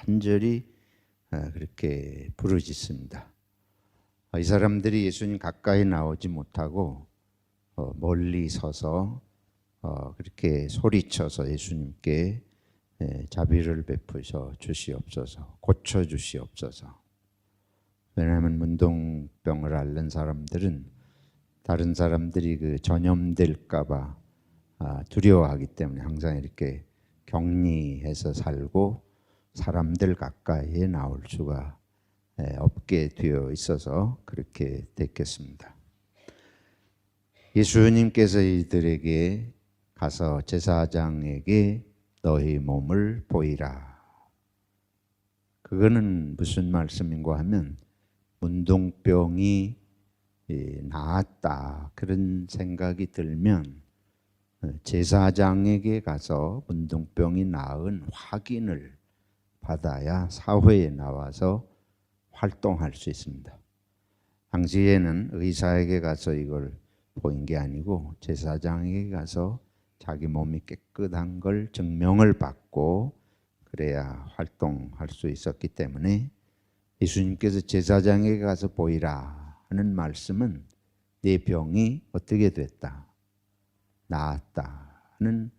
간절히 그렇게 부르짖습니다. 이 사람들이 예수님 가까이 나오지 못하고 멀리 서서 그렇게 소리쳐서 예수님께 자비를 베푸셔 주시옵소서, 고쳐 주시옵소서. 왜냐하면 문둥병을 앓는 사람들은 다른 사람들이 그 전염될까봐 두려워하기 때문에 항상 이렇게 격리해서 살고 사람들 가까이에 나올 수가 없게 되어 있어서 그렇게 됐겠습니다. 예수님께서 이들에게 가서 제사장에게 너희 몸을 보이라. 그거는 무슨 말씀인가 하면 문둥병이 나았다 그런 생각이 들면 제사장에게 가서 문둥병이 나은 확인을 받아야 사회에 나와서 활동할 수 있습니다. 당시에는 의사에게 가서 이걸 보인 게 아니고 제사장에게 가서 자기 몸이 깨끗한 걸 증명을 받고 그래야 활동할 수 있었기 때문에 예수님께서 제사장에게 가서 보이라 하는 말씀은 네 병이 어떻게 됐다, 나았다 하는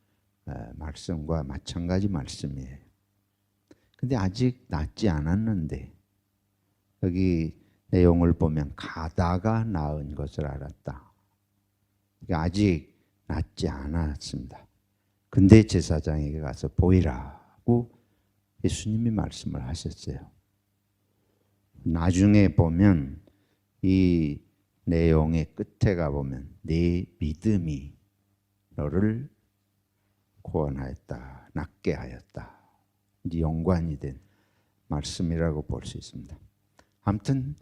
말씀과 마찬가지 말씀이에요. 근데 아직 낫지 않았는데 여기 내용을 보면 가다가 나은 것을 알았다. 그러니까 아직 낫지 않았습니다. 근데 제사장에게 가서 보이라고 예수님이 말씀을 하셨어요. 나중에 보면 이 내용의 끝에 가보면 네 믿음이 너를 구원하였다, 낫게 하였다. 이제 연관이 된 말씀이라고 볼 수 있습니다. 아무튼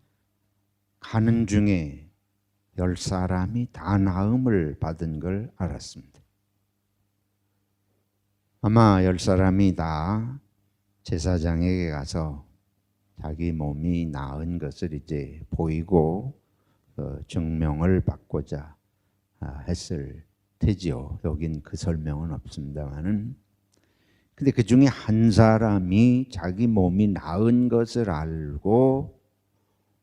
가는 중에 10사람이 다 나음을 받은 걸 알았습니다. 아마 10사람이 다 제사장에게 가서 자기 몸이 나은 것을 이제 보이고 증명을 받고자 했을 테지요. 여긴 그 설명은 없습니다만은, 근데 그 중에 한 사람이 자기 몸이 나은 것을 알고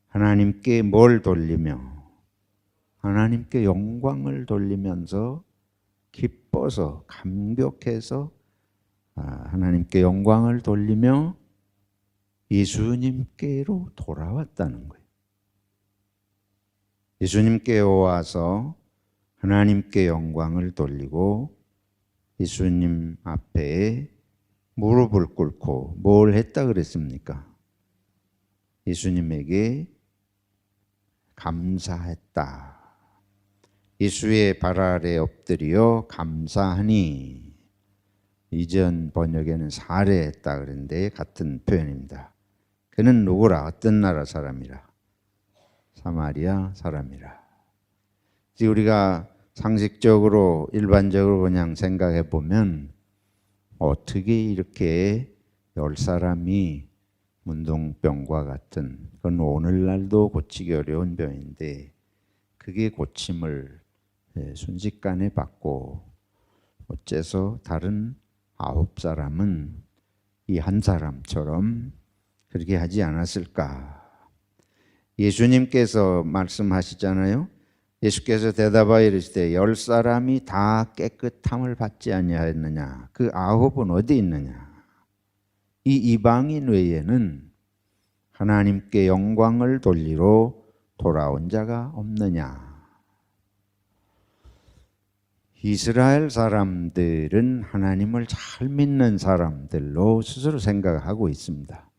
하나님께 뭘 돌리며 하나님께 영광을 돌리면서 기뻐서 감격해서 하나님께 영광을 돌리며 예수님께로 돌아왔다는 거예요. 예수님께 와서 하나님께 영광을 돌리고 예수님 앞에 무릎을 꿇고 뭘 했다 그랬습니까? 예수님에게 감사했다. 예수의 발 아래 엎드려 감사하니, 이전 번역에는 살해했다 그랬는데 같은 표현입니다. 그는 누구라? 어떤 나라 사람이라? 사마리아 사람이라. 이제 우리가 상식적으로 일반적으로 그냥 생각해 보면 어떻게 이렇게 10사람이 문둥병과 같은, 그건 오늘날도 고치기 어려운 병인데 그게 고침을 순식간에 받고 어째서 다른 9사람은 이 한 사람처럼 그렇게 하지 않았을까? 예수님께서 말씀하시잖아요. 예수께서 대답하여 이르시되 10사람이 다 깨끗함을 받지 아니하였느냐? 그 9은 어디 있느냐? 이 이방인 외에는 하나님께 영광을 돌리러 돌아온 자가 없느냐? 이스라엘 사람들은 하나님을 잘 믿는 사람들로 스스로 생각하고 있습니다.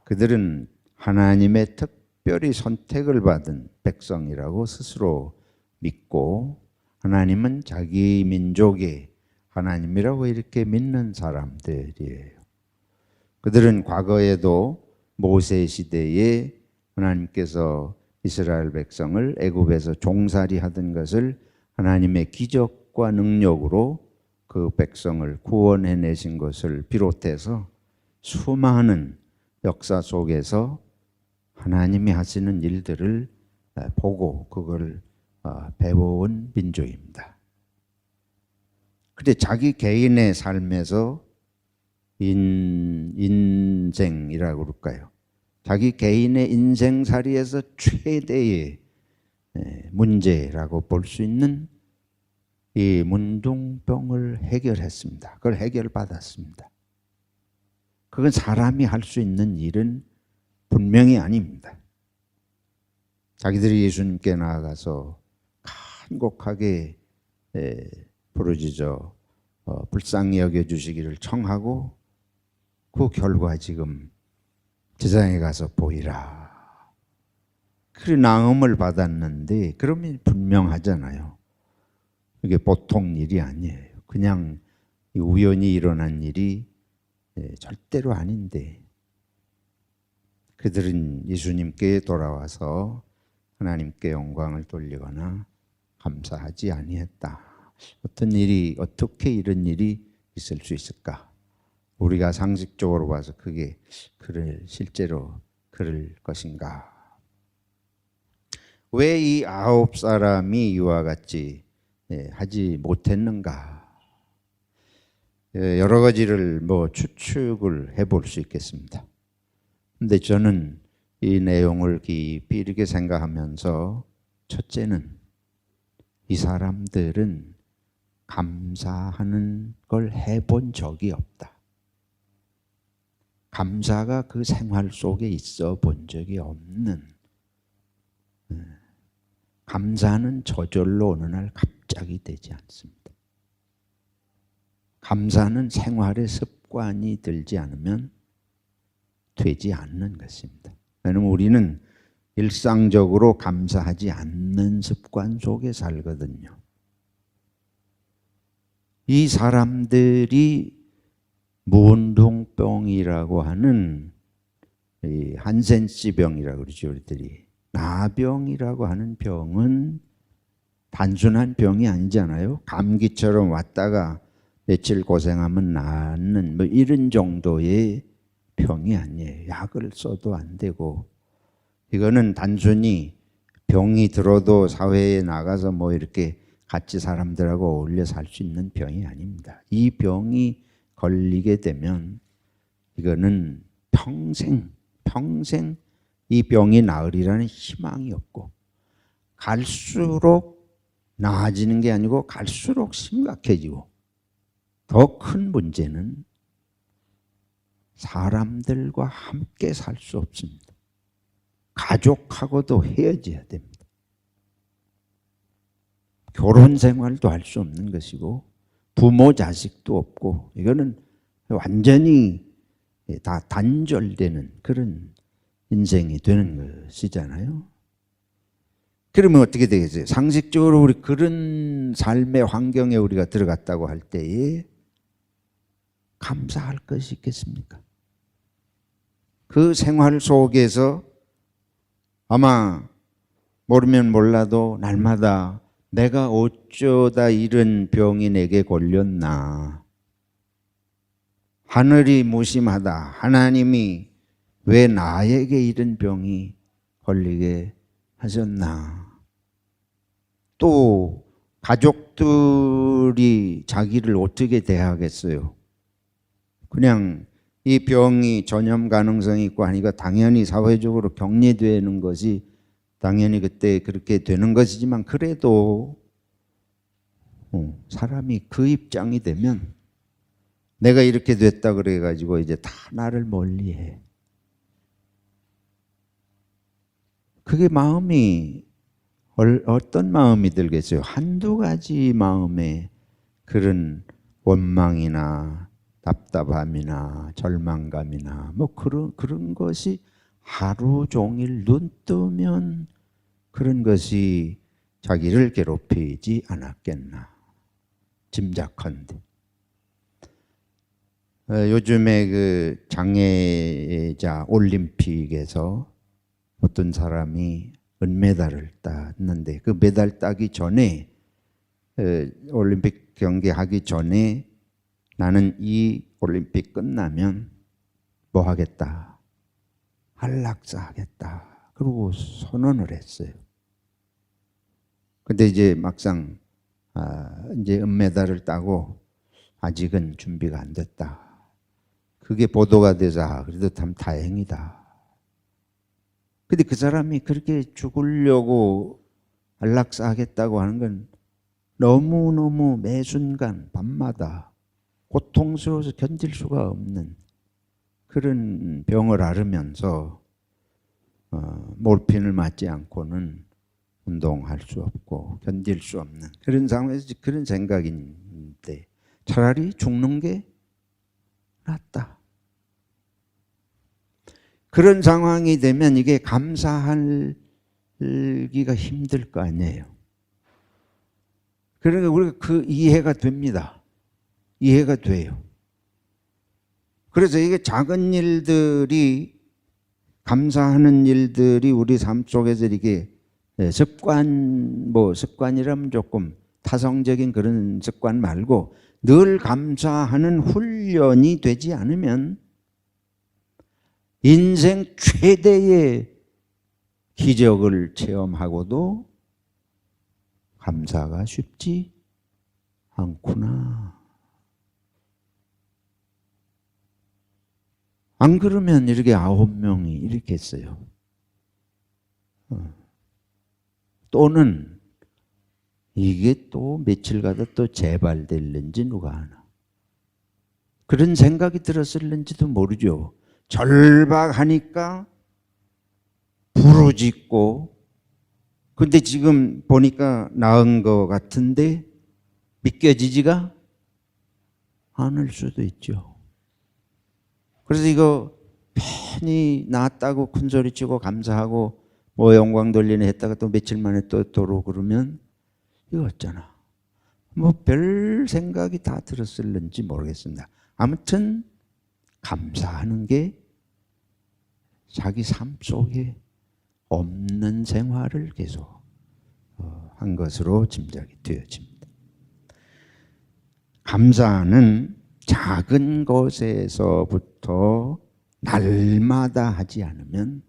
그들은 하나님의 특별히 선택을 받은 백성이라고 스스로 믿고 하나님은 자기 민족의 하나님이라고 이렇게 믿는 사람들이에요. 그들은 과거에도 모세 시대에 하나님께서 이스라엘 백성을 애굽에서 종살이 하던 것을 하나님의 기적과 능력으로 그 백성을 구원해내신 것을 비롯해서 수많은 역사 속에서 하나님이 하시는 일들을 보고 그걸 배워온 민족입니다. 그런데 자기 개인의 삶에서 있는 전쟁이라고 그럴까요? 자기 개인의 인생살이에서 최대의 문제라고 볼 수 있는 이 문둥병을 해결했습니다. 그걸 해결받았습니다. 그건 사람이 할 수 있는 일은 분명히 아닙니다. 자기들이 예수님께 나아가서 간곡하게 부르짖어 불쌍히 여겨주시기를 청하고 그 결과 지금 제사장에 가서 보이라. 그래 나음을 받았는데 그러면 분명하잖아요. 이게 보통 일이 아니에요. 그냥 우연히 일어난 일이 절대로 아닌데 그들은 예수님께 돌아와서 하나님께 영광을 돌리거나 감사하지 아니했다. 어떤 일이 어떻게 이런 일이 있을 수 있을까? 우리가 상식적으로 봐서 그게 실제로 그럴 것인가? 왜 이 9사람이 이와 같이 하지 못했는가? 여러 가지를 추측을 해볼 수 있겠습니다. 근데 저는 이 내용을 깊이 이렇게 생각하면서 첫째는 이 사람들은 감사하는 걸 해본 적이 없다. 감사가 그 생활 속에 있어 본 적이 없는, 감사는 저절로 어느 날 갑자기 되지 않습니다. 감사는 생활의 습관이 들지 않으면 되지 않는 것입니다. 왜냐하면 우리는 일상적으로 감사하지 않는 습관 속에 살거든요. 이 사람들이 문둥병이라고 하는 한센시병이라고 그러죠. 우리들이 나병이라고 하는 병은 단순한 병이 아니잖아요. 감기처럼 왔다가 며칠 고생하면 낫는 이런 정도의 병이 아니에요. 약을 써도 안 되고, 이거는 단순히 병이 들어도 사회에 나가서 이렇게 같이 사람들하고 어울려 살 수 있는 병이 아닙니다. 이 병이 걸리게 되면 이거는 평생 이 병이 나으리라는 희망이 없고, 갈수록 나아지는 게 아니고 갈수록 심각해지고, 더 큰 문제는 사람들과 함께 살 수 없습니다. 가족하고도 헤어져야 됩니다. 결혼 생활도 할 수 없는 것이고 부모 자식도 없고, 이거는 완전히 다 단절되는 그런 인생이 되는 것이잖아요. 그러면 어떻게 되겠어요? 상식적으로 우리 그런 삶의 환경에 우리가 들어갔다고 할 때에 감사할 것이 있겠습니까? 그 생활 속에서 아마 모르면 몰라도 날마다 내가 어쩌다 이런 병이 내게 걸렸나, 하늘이 무심하다, 하나님이 왜 나에게 이런 병이 걸리게 하셨나, 또 가족들이 자기를 어떻게 대하겠어요? 그냥 이 병이 전염 가능성이 있고 하니까 당연히 사회적으로 격리되는 것이 당연히 그때 그렇게 되는 것이지만, 그래도 사람이 그 입장이 되면 내가 이렇게 됐다 그래가지고 이제 다 나를 멀리해. 그게 마음이 어떤 마음이 들겠어요? 한두 가지 마음에 그런 원망이나 답답함이나 절망감이나 그런 것이 하루 종일 눈 뜨면 그런 것이 자기를 괴롭히지 않았겠나 짐작컨대. 요즘에 그 장애자 올림픽에서 어떤 사람이 은메달을 땄는데, 그 메달 따기 전에, 올림픽 경기하기 전에 나는 이 올림픽 끝나면 뭐 하겠다? 안락사 하겠다. 그러고 선언을 했어요. 근데 이제 막상 이제 은메달을 따고 아직은 준비가 안 됐다. 그게 보도가 되자 그래도 참 다행이다. 근데 그 사람이 그렇게 죽으려고 안락사하겠다고 하는 건 너무너무 매 순간 밤마다 고통스러워서 견딜 수가 없는 그런 병을 앓으면서 모르핀을 맞지 않고는 운동할 수 없고 견딜 수 없는 그런 상황에서 그런 생각인데 차라리 죽는 게 낫다. 그런 상황이 되면 이게 감사하기가 힘들 거 아니에요. 그러니까 우리가 그 이해가 됩니다. 이해가 돼요. 그래서 이게 작은 일들이 감사하는 일들이 우리 삶 속에서 이게 습관이라면 조금 타성적인 그런 습관 말고 늘 감사하는 훈련이 되지 않으면 인생 최대의 기적을 체험하고도 감사가 쉽지 않구나. 안 그러면 이렇게 9명이 이렇게 했어요. 또는 이게 또 며칠 가다 또 재발될는지 누가 아나. 그런 생각이 들었을는지도 모르죠. 절박하니까 부르짖고 근데 지금 보니까 나은 것 같은데 믿겨지지가 않을 수도 있죠. 그래서 이거 편히 나았다고 큰소리치고 감사하고 뭐 영광 돌리네 했다가 또 며칠 만에 또 도로 그러면 이거 어쩌나. 뭐 별 생각이 다 들었을는지 모르겠습니다. 아무튼 감사하는 게 자기 삶 속에 없는 생활을 계속 한 것으로 짐작이 되어집니다. 감사는 작은 것에서부터 날마다 하지 않으면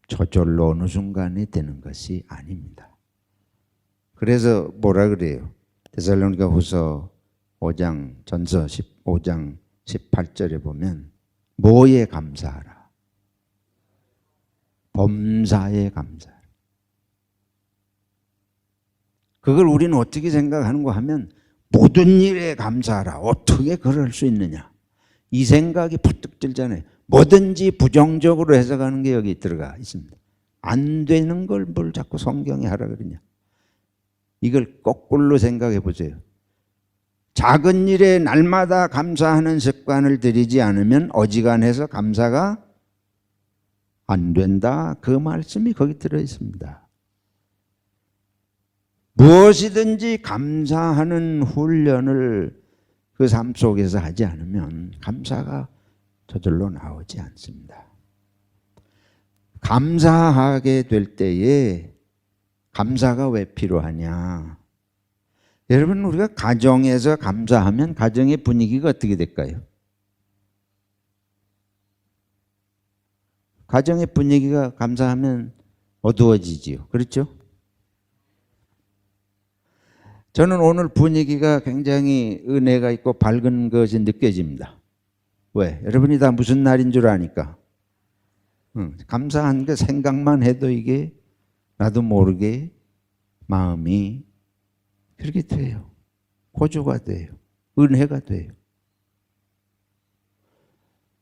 저절로 어느 순간에 되는 것이 아닙니다. 그래서 뭐라 그래요? 데살로니가 후서 5장 전서 15장 18절에 보면 뭐에 감사하라? 범사에 감사하라. 그걸 우리는 어떻게 생각하는가 하면 모든 일에 감사하라. 어떻게 그럴 수 있느냐? 이 생각이 퍼뜩 들잖아요. 뭐든지 부정적으로 해석하는 게 여기 들어가 있습니다. 안 되는 걸 뭘 자꾸 성경에 하라 그러냐? 이걸 거꾸로 생각해 보세요. 작은 일에 날마다 감사하는 습관을 들이지 않으면 어지간해서 감사가 안 된다. 그 말씀이 거기 들어 있습니다. 무엇이든지 감사하는 훈련을 그 삶 속에서 하지 않으면 감사가 저절로 나오지 않습니다. 감사하게 될 때에 감사가 왜 필요하냐? 여러분 우리가 가정에서 감사하면 가정의 분위기가 어떻게 될까요? 가정의 분위기가 감사하면 어두워지지요. 그렇죠? 저는 오늘 분위기가 굉장히 은혜가 있고 밝은 것이 느껴집니다. 왜? 여러분이 다 무슨 날인 줄 아니까. 감사한 게 생각만 해도 이게 나도 모르게 마음이 그렇게 돼요. 고조가 돼요. 은혜가 돼요.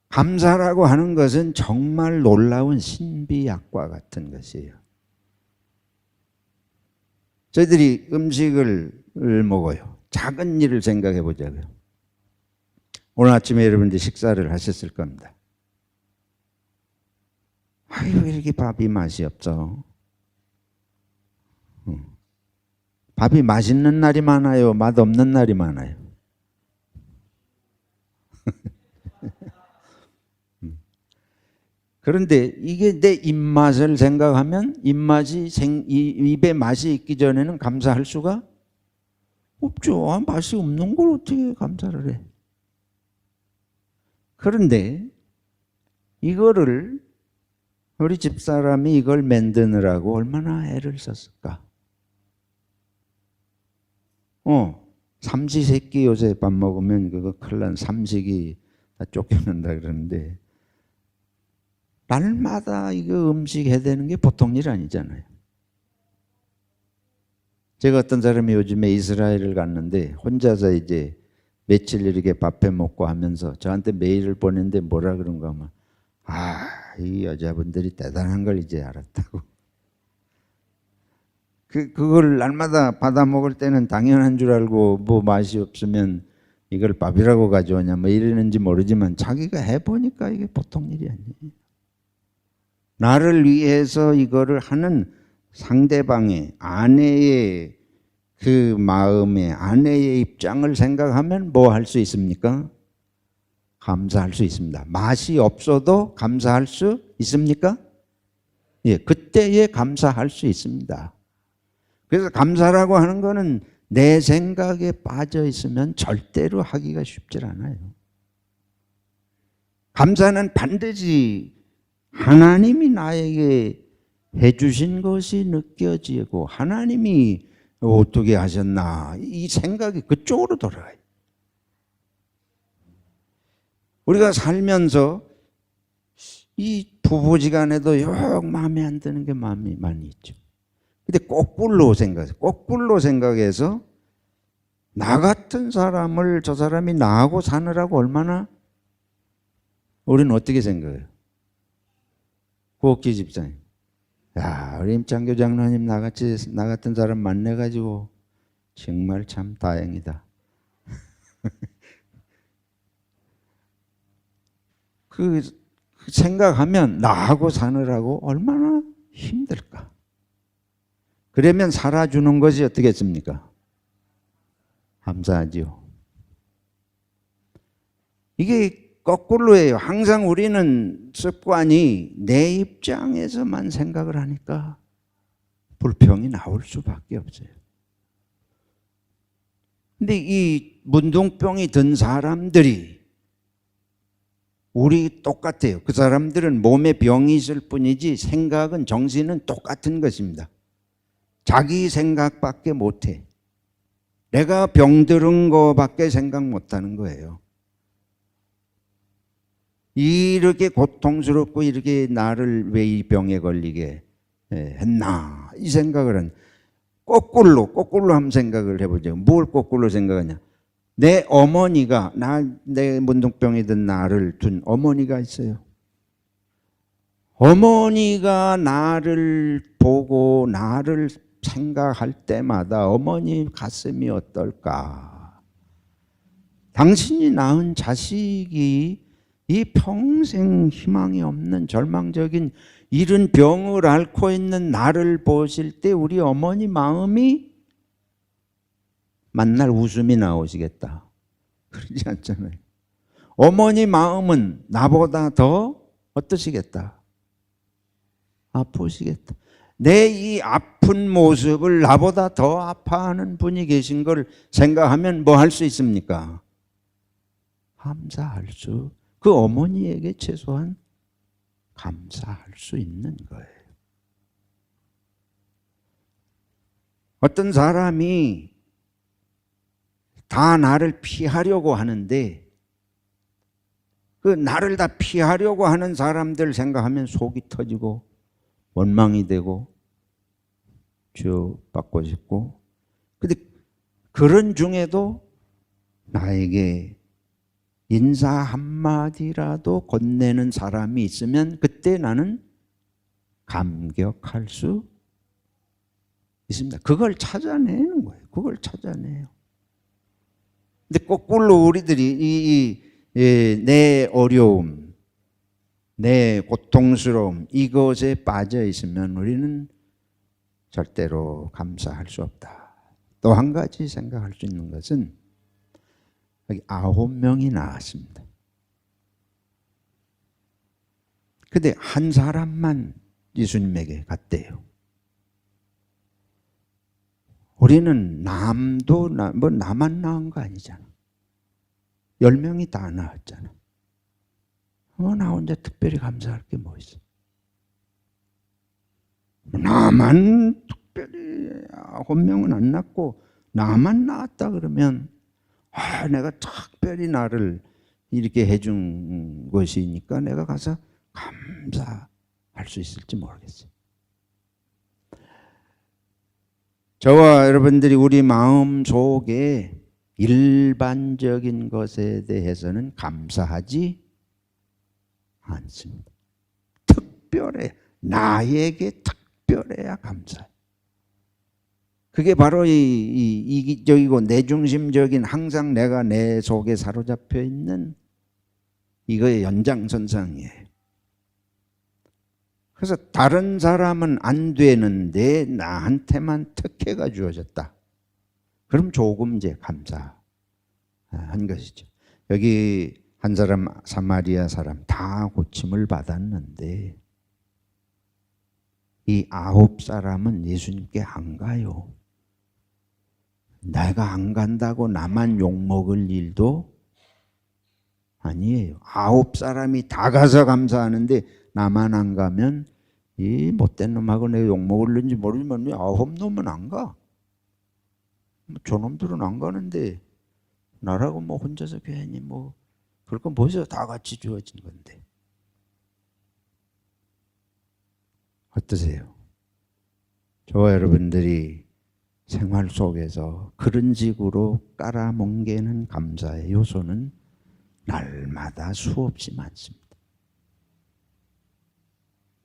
감사라고 하는 것은 정말 놀라운 신비약과 같은 것이에요. 저희들이 음식을 먹어요. 작은 일을 생각해 보자고요. 오늘 아침에 여러분들이 식사를 하셨을 겁니다. 아유, 왜 이렇게 밥이 맛이 없어? 밥이 맛있는 날이 많아요? 맛없는 날이 많아요? 그런데 이게 내 입맛을 생각하면 입에 맛이 있기 전에는 감사할 수가 없죠. 아, 맛이 없는 걸 어떻게 감사를 해? 그런데 이거를 우리 집사람이 이걸 만드느라고 얼마나 애를 썼을까? 삼시세끼 요새 밥 먹으면 그거 큰일 난 삼식이 다 쫓겨난다 그러는데 날마다 이거 음식 해대는 게 보통 일 아니잖아요. 제가 어떤 사람이 요즘에 이스라엘을 갔는데 혼자서 이제 며칠 이렇게 밥해 먹고 하면서 저한테 메일을 보냈는데 뭐라 그런가 하면 이 여자분들이 대단한 걸 이제 알았다고. 그걸 날마다 받아 먹을 때는 당연한 줄 알고 뭐 맛이 없으면 이걸 밥이라고 가져오냐 뭐 이러는지 모르지만 자기가 해보니까 이게 보통 일이 아니에요. 나를 위해서 이거를 하는 상대방의 아내의 그 마음에 아내의 입장을 생각하면 뭐 할 수 있습니까? 감사할 수 있습니다. 맛이 없어도 감사할 수 있습니까? 예, 그때에 감사할 수 있습니다. 그래서 감사라고 하는 거는 내 생각에 빠져 있으면 절대로 하기가 쉽지 않아요. 감사는 반드시 하나님이 나에게 해주신 것이 느껴지고 하나님이 어떻게 하셨나 이 생각이 그쪽으로 돌아가요. 우리가 살면서 이 부부지간에도 영 마음에 안 드는 게 많이 있죠. 근데 거꾸로 생각해서 나 같은 사람을 저 사람이 나하고 사느라고 얼마나 우리는 어떻게 생각해요? 구옥기 집사님, 야 우리 임창교 장로님 나 같은 사람 만나가지고 정말 참 다행이다. 그 생각하면 나하고 사느라고 얼마나 힘들까. 그러면 살아주는 것이 어떻겠습니까? 감사하지요. 이게 거꾸로예요. 항상 우리는 습관이 내 입장에서만 생각을 하니까 불평이 나올 수밖에 없어요. 근데 이 문둥병이 든 사람들이 우리 똑같아요. 그 사람들은 몸에 병이 있을 뿐이지 생각은 정신은 똑같은 것입니다. 자기 생각밖에 못해. 내가 병들은 거밖에 생각 못하는 거예요. 이렇게 고통스럽고 이렇게 나를 왜 이 병에 걸리게 했나 이 생각을 거꾸로 한번 생각을 해보죠. 뭘 거꾸로 생각하냐. 내 어머니가 내 문둥병이 든 나를 둔 어머니가 있어요. 어머니가 나를 보고 나를 생각할 때마다 어머니 가슴이 어떨까. 당신이 낳은 자식이 이 평생 희망이 없는 절망적인 이런 병을 앓고 있는 나를 보실 때 우리 어머니 마음이 만날 웃음이 나오시겠다. 그러지 않잖아요. 어머니 마음은 나보다 더 어떠시겠다? 아프시겠다. 내 이 아픈 모습을 나보다 더 아파하는 분이 계신 걸 생각하면 뭐 할 수 있습니까? 감사할 수, 그 어머니에게 최소한 감사할 수 있는 거예요. 어떤 사람이 다 나를 피하려고 하는데 그 나를 다 피하려고 하는 사람들 생각하면 속이 터지고 원망이 되고 주받고 싶고, 근데 그런 중에도 나에게 인사 한마디라도 건네는 사람이 있으면 그때 나는 감격할 수 있습니다. 그걸 찾아내는 거예요. 그걸 찾아내요. 근데 거꾸로 우리들이 내 어려움, 내 고통스러움 이것에 빠져 있으면 우리는 절대로 감사할 수 없다. 또 한 가지 생각할 수 있는 것은 여기 9명이 나왔습니다. 근데 한 사람만 예수님에게 갔대요. 우리는 나만 나온 거 아니잖아. 10명이 다 나왔잖아. 나 혼자 특별히 감사할 게 뭐 있어? 나만 특별히 9명은 안 낳고 나만 낳았다 그러면 내가 특별히 나를 이렇게 해준 것이니까 내가 가서 감사할 수 있을지 모르겠어요. 저와 여러분들이 우리 마음 속에 일반적인 것에 대해서는 감사하지 않습니다. 특별해, 나에게 특별해야 감사해. 그게 바로 이 이기적이고 내중심적인, 항상 내가 내 속에 사로잡혀 있는 이거의 연장선상이에요. 그래서 다른 사람은 안 되는데 나한테만 특혜가 주어졌다. 그럼 조금 이제 감사한 것이죠. 여기 한 사람, 사마리아 사람 다 고침을 받았는데 이 9사람은 예수님께 안 가요. 내가 안 간다고 나만 욕먹을 일도 아니에요. 9사람이 다 가서 감사하는데 나만 안 가면 이 못된 놈하고 내가 욕먹을는지 모르지만 9놈은 안 가. 저놈들은 안 가는데 나라고 뭐 혼자서 괜히 뭐 그럴 건 벌써 다 같이 주어진 건데. 어떠세요? 저와 여러분들이 생활 속에서 그런 식으로 깔아뭉개는 감사의 요소는 날마다 수없이 많습니다.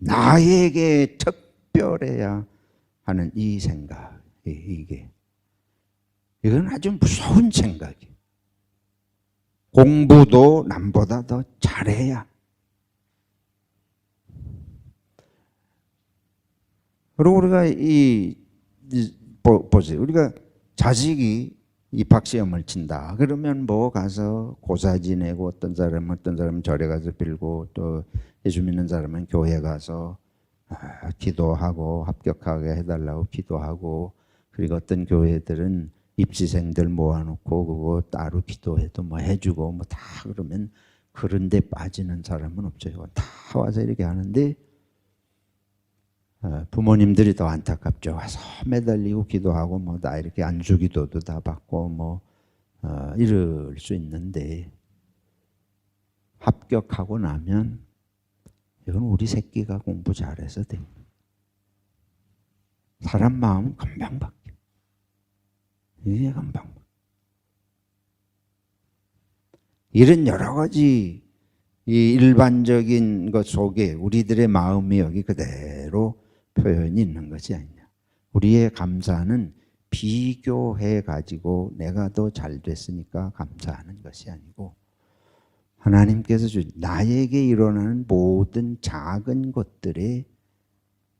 나에게 특별해야 하는 이 생각, 이건 아주 무서운 생각이에요. 공부도 남보다 더 잘해야. 그리고 우리가 보세요. 우리가 자식이 입학시험을 친다. 그러면 뭐 가서 고사 지내고 어떤 사람은 절에 가서 빌고 또 예수 믿는 사람은 교회 가서 기도하고 합격하게 해달라고 기도하고, 그리고 어떤 교회들은 입시생들 모아놓고 그거 따로 기도해도 뭐 해주고 뭐 다 그러면 그런데 빠지는 사람은 없어요. 다 와서 이렇게 하는데 부모님들이 더 안타깝죠. 와서 매달리고 기도하고 뭐 다 이렇게 안수기도도 다 받고 뭐 이럴 수 있는데 합격하고 나면 이건 우리 새끼가 공부 잘해서 됩니다. 사람 마음은 금방 바뀌어. 이게 금방 바뀌어. 이런 여러 가지 이 일반적인 것 속에 우리들의 마음이 여기 그대로 표현이 있는 것이 아니냐. 우리의 감사는 비교해 가지고 내가 더 잘 됐으니까 감사하는 것이 아니고 하나님께서 나에게 일어나는 모든 작은 것들에,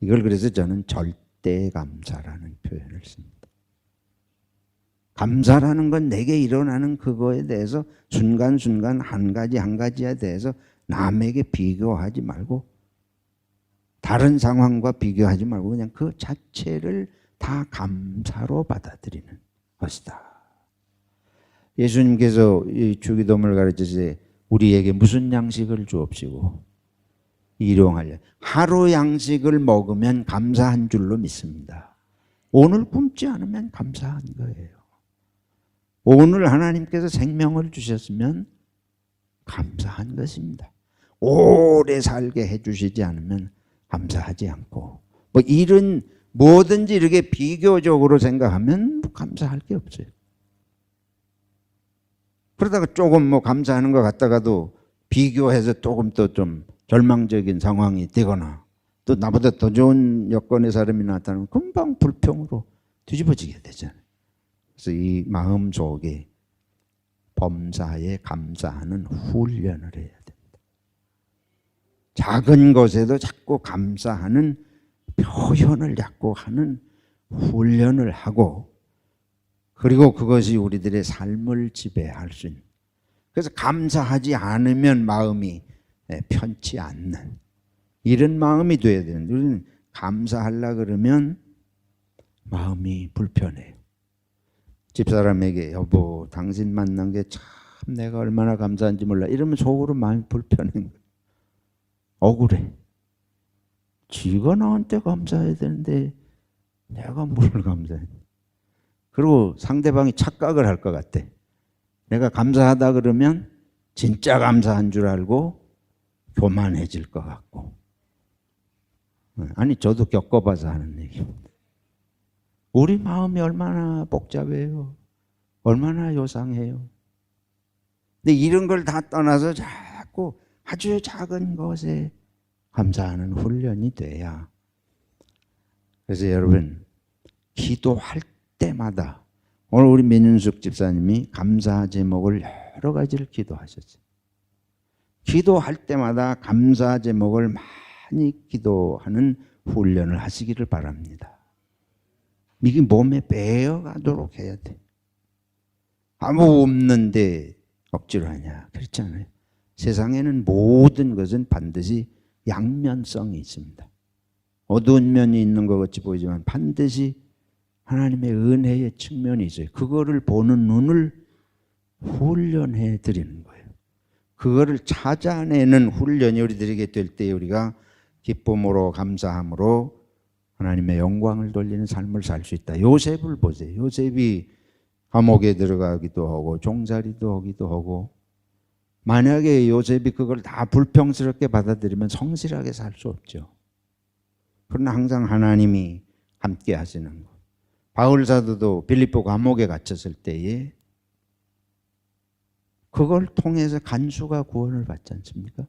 이걸 그래서 저는 절대 감사라는 표현을 씁니다. 감사라는 건 내게 일어나는 그거에 대해서 순간순간 한 가지에 대해서 남에게 비교하지 말고 다른 상황과 비교하지 말고 그냥 그 자체를 다 감사로 받아들이는 것이다. 예수님께서 이 주기도문을 가르치실 때 우리에게 무슨 양식을 주옵시고 일용하려. 하루 양식을 먹으면 감사한 줄로 믿습니다. 오늘 굶지 않으면 감사한 거예요. 오늘 하나님께서 생명을 주셨으면 감사한 것입니다. 오래 살게 해주시지 않으면 감사하지 않고, 뭐 이런 뭐든지 이렇게 비교적으로 생각하면 뭐 감사할 게 없어요. 그러다가 조금 뭐 감사하는 것 같다가도 비교해서 조금 더 좀 절망적인 상황이 되거나 또 나보다 더 좋은 여건의 사람이 나타나면 금방 불평으로 뒤집어지게 되잖아요. 그래서 이 마음 속에 범사에 감사하는 훈련을 해야 됩니다. 작은 것에도 자꾸 감사하는 표현을 자꾸 하는 훈련을 하고, 그리고 그것이 우리들의 삶을 지배할 수 있는. 그래서 감사하지 않으면 마음이 편치 않는 이런 마음이 돼야 되는데, 우리는 감사하려 그러면 마음이 불편해요. 집사람에게 여보 당신 만난 게 참 내가 얼마나 감사한지 몰라 이러면 속으로 마음이 불편해. 억울해. 지가 나한테 감사해야 되는데 내가 뭘 감사해. 그리고 상대방이 착각을 할 것 같아. 내가 감사하다 그러면 진짜 감사한 줄 알고 교만해질 것 같고. 아니 저도 겪어봐서 하는 얘기입니다. 우리 마음이 얼마나 복잡해요. 얼마나 요상해요. 근데 이런 걸 다 떠나서 자꾸 아주 작은 것에 감사하는 훈련이 돼야. 그래서 여러분 기도할 때마다 오늘 우리 민윤숙 집사님이 감사 제목을 여러 가지를 기도하셨어요. 기도할 때마다 감사 제목을 많이 기도하는 훈련을 하시기를 바랍니다. 이게 몸에 배어가도록 해야 돼. 아무 없는데 억지로 하냐. 그렇지 않아요. 세상에는 모든 것은 반드시 양면성이 있습니다. 어두운 면이 있는 것 같이 보이지만 반드시 하나님의 은혜의 측면이 있어요. 그거를 보는 눈을 훈련해 드리는 거예요. 그거를 찾아내는 훈련이 우리들에게 될 때 우리가 기쁨으로 감사함으로 하나님의 영광을 돌리는 삶을 살 수 있다. 요셉을 보세요. 요셉이 감옥에 들어가기도 하고 종살이도 하기도 하고, 만약에 요셉이 그걸 다 불평스럽게 받아들이면 성실하게 살 수 없죠. 그러나 항상 하나님이 함께 하시는 것. 바울 사도도 빌립보 감옥에 갇혔을 때에 그걸 통해서 간수가 구원을 받지 않습니까?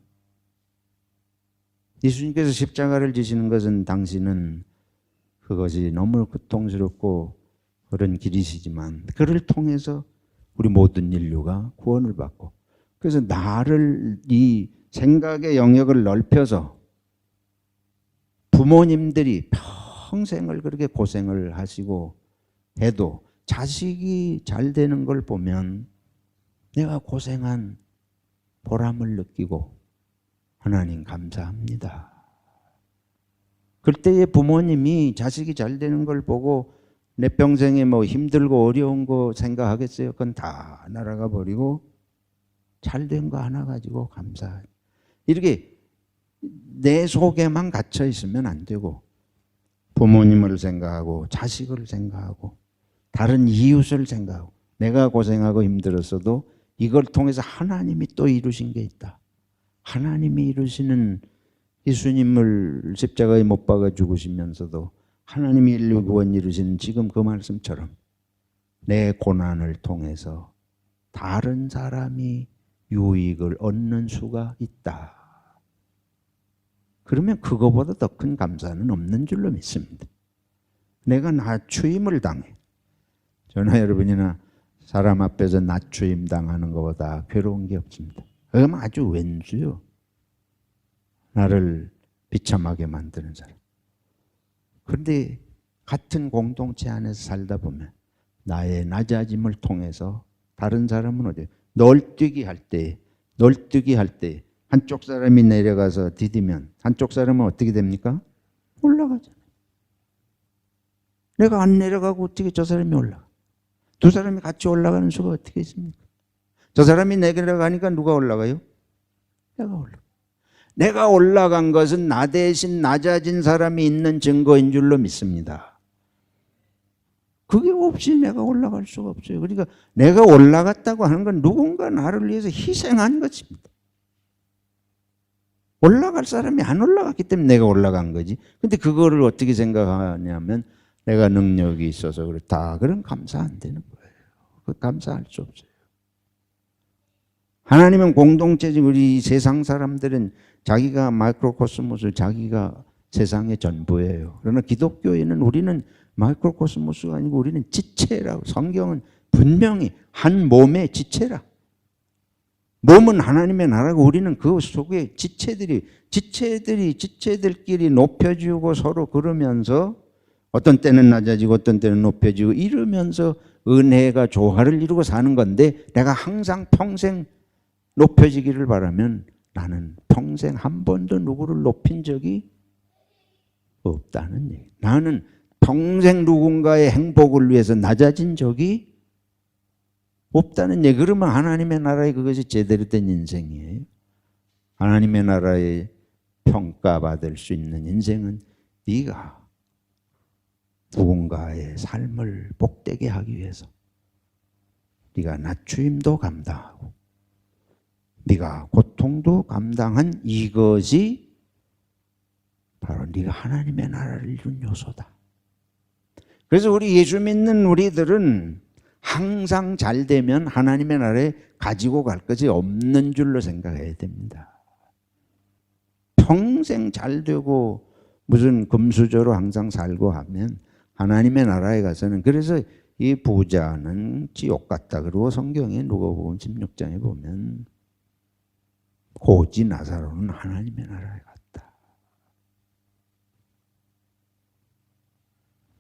예수님께서 십자가를 지시는 것은 당신은 그것이 너무 고통스럽고 그런 길이시지만 그를 통해서 우리 모든 인류가 구원을 받고, 그래서 나를 이 생각의 영역을 넓혀서 부모님들이 평생을 그렇게 고생을 하시고 해도 자식이 잘 되는 걸 보면 내가 고생한 보람을 느끼고 하나님 감사합니다. 그때의 부모님이 자식이 잘 되는 걸 보고 내 평생에 뭐 힘들고 어려운 거 생각하겠어요? 그건 다 날아가 버리고 잘 된 거 하나 가지고 감사. 이렇게 내 속에만 갇혀 있으면 안 되고 부모님을 생각하고 자식을 생각하고 다른 이웃을 생각하고 내가 고생하고 힘들었어도 이걸 통해서 하나님이 또 이루신 게 있다. 하나님이 이루시는 예수님을 십자가에 못 박아 죽으시면서도 하나님이 인류 구원 이루시는 지금 그 말씀처럼 내 고난을 통해서 다른 사람이 유익을 얻는 수가 있다. 그러면 그거보다 더 큰 감사는 없는 줄로 믿습니다. 내가 낮추임을 당해. 저나 여러분이나 사람 앞에서 낮추임 당하는 것보다 괴로운 게 없습니다. 그럼 아주 왼수요. 나를 비참하게 만드는 사람. 그런데 같은 공동체 안에서 살다 보면 나의 낮아짐을 통해서 다른 사람은 어디 널뛰기 할 때 한쪽 사람이 내려가서 디디면 한쪽 사람은 어떻게 됩니까? 올라가잖아요. 내가 안 내려가고 어떻게 저 사람이 올라가? 두 사람이 같이 올라가는 수가 어떻게 있습니까? 저 사람이 내려가니까 누가 올라가요? 내가 올라가. 내가 올라간 것은 나 대신 낮아진 사람이 있는 증거인 줄로 믿습니다. 그게 없이 내가 올라갈 수가 없어요. 그러니까 내가 올라갔다고 하는 건 누군가 나를 위해서 희생한 것입니다. 올라갈 사람이 안 올라갔기 때문에 내가 올라간 거지. 근데 그거를 어떻게 생각하냐면 내가 능력이 있어서 그렇다. 그럼 감사 안 되는 거예요. 그 감사할 수 없어요. 하나님은 공동체지. 우리 세상 사람들은 자기가 마이크로코스모스, 자기가 세상의 전부예요. 그러나 기독교에는 우리는 마이크로코스모스가 아니고 우리는 지체라고. 성경은 분명히 한 몸의 지체라. 몸은 하나님의 나라고 우리는 그 속에 지체들끼리 높여주고 서로 그러면서 어떤 때는 낮아지고 어떤 때는 높여지고 이러면서 은혜가 조화를 이루고 사는 건데, 내가 항상 평생 높여지기를 바라면 나는 평생 한 번도 누구를 높인 적이 없다는 얘기. 나는 평생 누군가의 행복을 위해서 낮아진 적이 없다는 얘기. 그러면 하나님의 나라에 그것이 제대로 된 인생이에요. 하나님의 나라에 평가받을 수 있는 인생은 네가 누군가의 삶을 복되게 하기 위해서 네가 낮추임도 감당하고 네가 고통도 감당한 이것이 바로 네가 하나님의 나라를 이룬 요소다. 그래서 우리 예수 믿는 우리들은 항상 잘 되면 하나님의 나라에 가지고 갈 것이 없는 줄로 생각해야 됩니다. 평생 잘 되고 무슨 금수저로 항상 살고 하면 하나님의 나라에 가서는, 그래서 이 부자는 지옥 같다. 그리고 성경에 누가복음 16장에 보면 고지 나사로는 하나님의 나라에 갔다.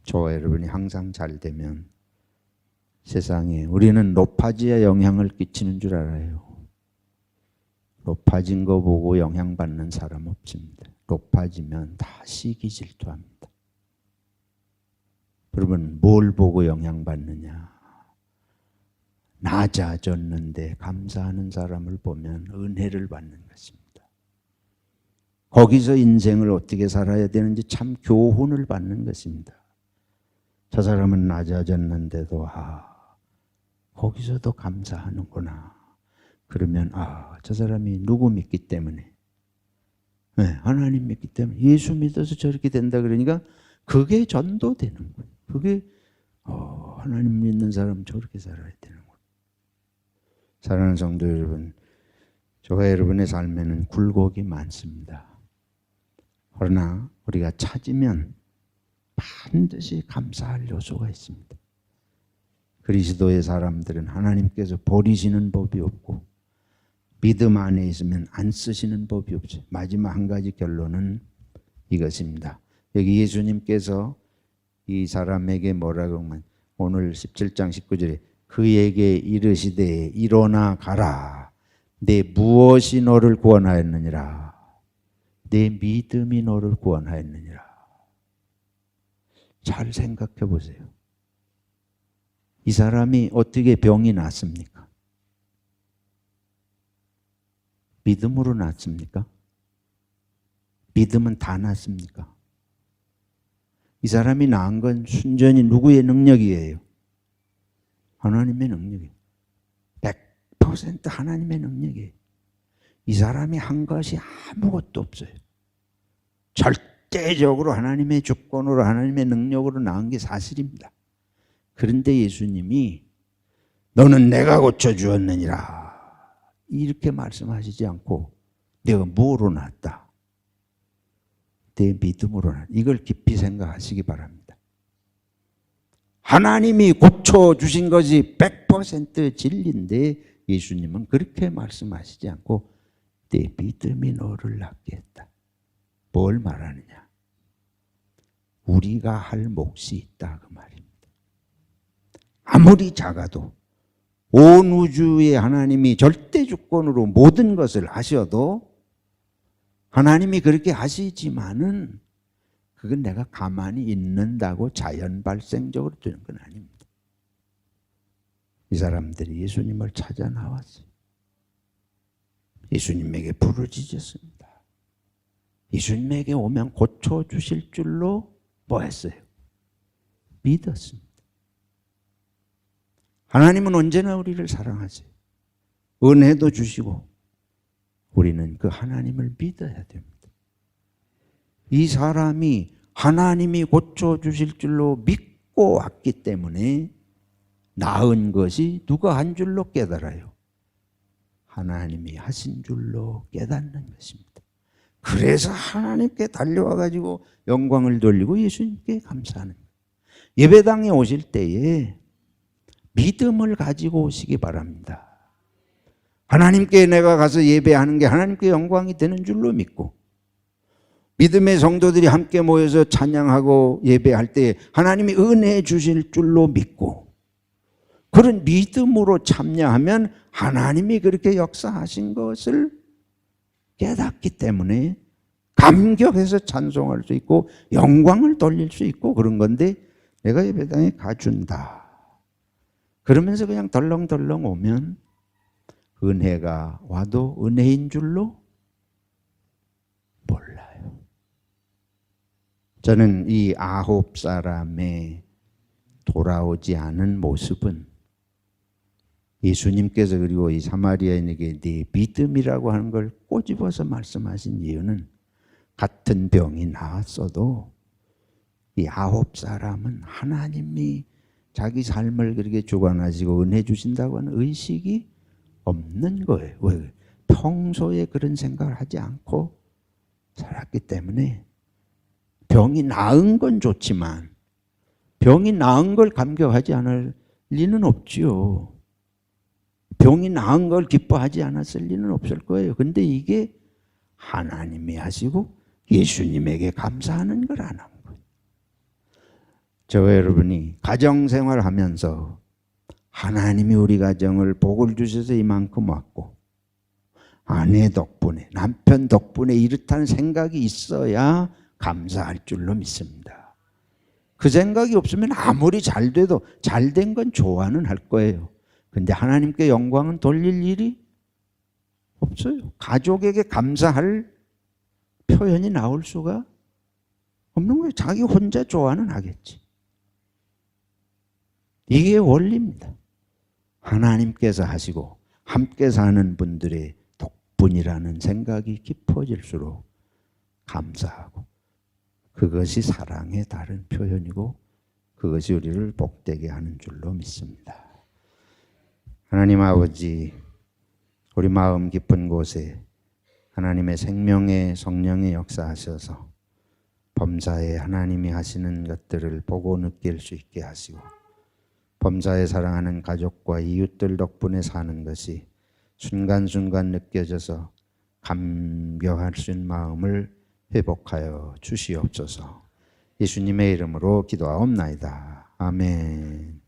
저와 여러분이 항상 잘 되면 세상에 우리는 높아져야 영향을 끼치는 줄 알아요. 높아진 거 보고 영향받는 사람 없습니다. 높아지면 다 시기 질투합니다. 여러분, 뭘 보고 영향받느냐? 낮아졌는데 감사하는 사람을 보면 은혜를 받는 것입니다. 거기서 인생을 어떻게 살아야 되는지 참 교훈을 받는 것입니다. 저 사람은 낮아졌는데도 거기서도 감사하는구나. 그러면 저 사람이 누구 믿기 때문에, 네, 하나님 믿기 때문에, 예수 믿어서 저렇게 된다 그러니까 그게 전도되는 거예요. 그게 하나님 믿는 사람 저렇게 살아야 되는 거예요. 사랑하는 성도 여러분, 저와 여러분의 삶에는 굴곡이 많습니다. 그러나 우리가 찾으면 반드시 감사할 요소가 있습니다. 그리스도의 사람들은 하나님께서 버리시는 법이 없고 믿음 안에 있으면 안 쓰시는 법이 없어요. 마지막 한 가지 결론은 이것입니다. 여기 예수님께서 이 사람에게 뭐라고 하면 오늘 17장 19절에 그에게 이르시되 일어나 가라. 내 무엇이 너를 구원하였느니라. 내 믿음이 너를 구원하였느니라. 잘 생각해 보세요. 이 사람이 어떻게 병이 났습니까? 믿음으로 났습니까? 믿음은 다 났습니까? 이 사람이 나은 건 순전히 누구의 능력이에요? 하나님의 능력이에요. 100% 하나님의 능력이에요. 이 사람이 한 것이 아무것도 없어요. 절대적으로 하나님의 주권으로 하나님의 능력으로 나은 게 사실입니다. 그런데 예수님이 너는 내가 고쳐주었느니라 이렇게 말씀하시지 않고 내가 뭐로 났다? 내 믿음으로 났다. 이걸 깊이 생각하시기 바랍니다. 하나님이 고쳐주신 것이 100% 진리인데 예수님은 그렇게 말씀하시지 않고 내 믿음이 너를 낫게 했다. 뭘 말하느냐? 우리가 할 몫이 있다 그 말입니다. 아무리 작아도 온 우주의 하나님이 절대 주권으로 모든 것을 하셔도 하나님이 그렇게 하시지만은 그건 내가 가만히 있는다고 자연 발생적으로 되는 건 아닙니다. 이 사람들이 예수님을 찾아 나왔어요. 예수님에게 부르짖었습니다. 예수님에게 오면 고쳐주실 줄로 뭐 했어요? 믿었습니다. 하나님은 언제나 우리를 사랑하세요. 은혜도 주시고 우리는 그 하나님을 믿어야 됩니다. 이 사람이 하나님이 고쳐주실 줄로 믿고 왔기 때문에 나은 것이 누가 한 줄로 깨달아요? 하나님이 하신 줄로 깨닫는 것입니다. 그래서 하나님께 달려와 가지고 영광을 돌리고 예수님께 감사하는 거예요. 예배당에 오실 때에 믿음을 가지고 오시기 바랍니다. 하나님께 내가 가서 예배하는 게 하나님께 영광이 되는 줄로 믿고 믿음의 성도들이 함께 모여서 찬양하고 예배할 때 하나님이 은혜 주실 줄로 믿고 그런 믿음으로 참여하면 하나님이 그렇게 역사하신 것을 깨닫기 때문에 감격해서 찬송할 수 있고 영광을 돌릴 수 있고 그런 건데 내가 예배당에 가준다. 그러면서 그냥 덜렁덜렁 오면 은혜가 와도 은혜인 줄로 몰라요. 저는 이 9 사람의 돌아오지 않은 모습은 예수님께서 그리고 이 사마리아인에게 네 믿음이라고 하는 걸 꼬집어서 말씀하신 이유는 같은 병이 나았어도 이 9사람은 하나님이 자기 삶을 그렇게 주관하시고 은혜 주신다고 하는 의식이 없는 거예요. 왜? 평소에 그런 생각을 하지 않고 살았기 때문에 병이 나은 건 좋지만 병이 나은 걸 감격하지 않을 리는 없지요. 병이 나은 걸 기뻐하지 않았을 리는 없을 거예요. 근데 이게 하나님이 하시고 예수님에게 감사하는 걸 안 한 거예요. 저와 여러분이 가정생활 하면서 하나님이 우리 가정을 복을 주셔서 이만큼 왔고 아내 덕분에 남편 덕분에 이렇다는 생각이 있어야 감사할 줄로 믿습니다. 그 생각이 없으면 아무리 잘 돼도 잘된 건 좋아는 할 거예요. 근데 하나님께 영광은 돌릴 일이 없어요. 가족에게 감사할 표현이 나올 수가 없는 거예요. 자기 혼자 좋아는 하겠지. 이게 원리입니다. 하나님께서 하시고 함께 사는 분들의 덕분이라는 생각이 깊어질수록 감사하고 그것이 사랑의 다른 표현이고 그것이 우리를 복되게 하는 줄로 믿습니다. 하나님 아버지, 우리 마음 깊은 곳에 하나님의 생명의 성령의 역사하셔서 범사에 하나님이 하시는 것들을 보고 느낄 수 있게 하시고 범사에 사랑하는 가족과 이웃들 덕분에 사는 것이 순간순간 느껴져서 감격할 수 있는 마음을 회복하여 주시옵소서. 예수님의 이름으로 기도하옵나이다. 아멘.